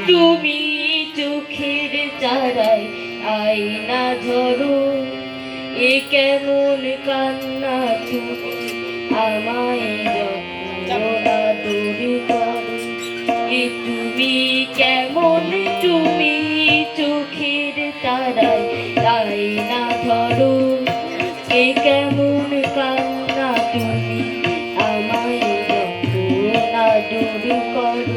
তুমি চোখের তারায় আয়না ধরো, এ কেমন কান্না তুমি আমায় যন্ত্রণা দূর করো। এ তুমি কেমন, তুমি চোখের তারায় আয়না ধরো, এ কেমন কান্না তুমি আমায় যন্ত্রণা দূর করো।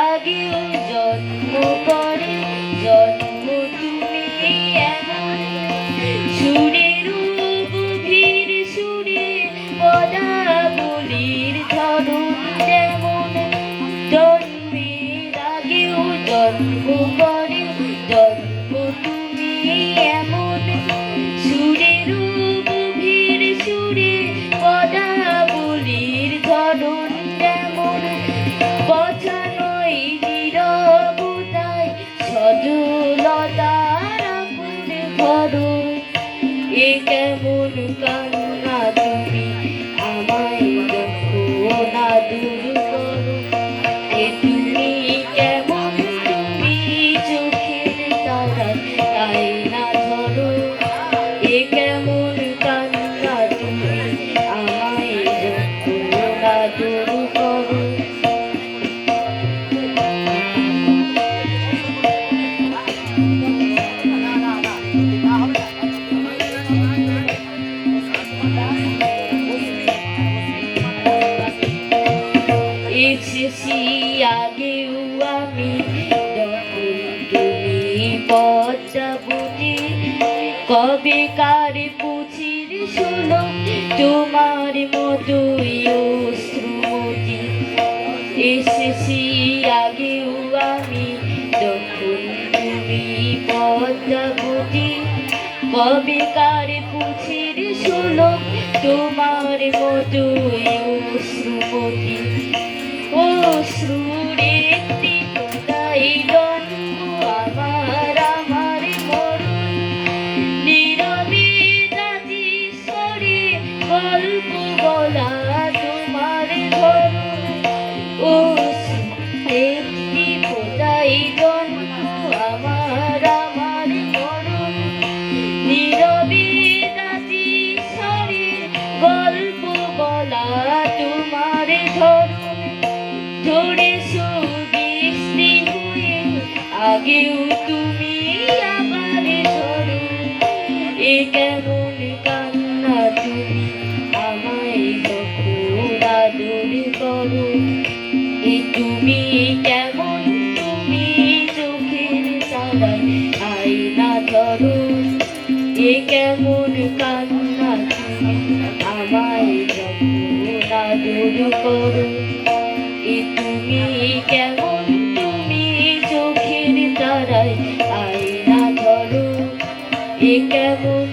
আগেও জন্ম পরে জন্ম তুমি এমন, সুরের গভীর সুরে পদাবলীর ধরন যেমন। জন্মের আগেও জন্ম পরে জন্ম তুমি এমন, সুরের গভীর সুরে পদাবলীর ধরন যেমন। সজলতার আগুনে ভরো, এ কেমন কান্না তুমি আমায় যন্ত্রণা দূর করো। এ তুমি কেমন, তুমি চোখের তারায় আয়না ধরো, এ কেমন কান্না তুমি আমায় যন্ত্রণা দূর করো। এসেছি আগেও আমি যখন তুমি পদ্মা বুঝি, কবে কার পুছির শোনো তোমার মতোই অশ্রুমতি। এসেছি আগেও আমি যখন তুমি পদ্মা বুঝি, কবে কার পুছির শোনো তোমার মতোই অশ্রুমতি। অশ্রুর একটি ফোঁটাই জন্ম আমার আমার মরণ, নীরবে দাজি স্বরে গল্প বলা তোমার ধরন। অশ্রুর একটি ফোঁটাই জন্ম আমার আমার মরণ, নীরবে দাজি স্বরে গল্প বলা তোমার ধরন। ঝরেছো বৃষ্টি হয়ে আগেও তুমি আবার ঝরো, এ কেমন কান্না তুমি আমায় যন্ত্রণা দূর করো। এ তুমি কেমন, তুমি চোখের তারায় আয়না ধরো, এ কেমন কান্না তুমি আমায় যন্ত্রণা দূর করো। এ তুমি কেমন, তুমি চোখের তারায় আয়না ধরো, এ কেমন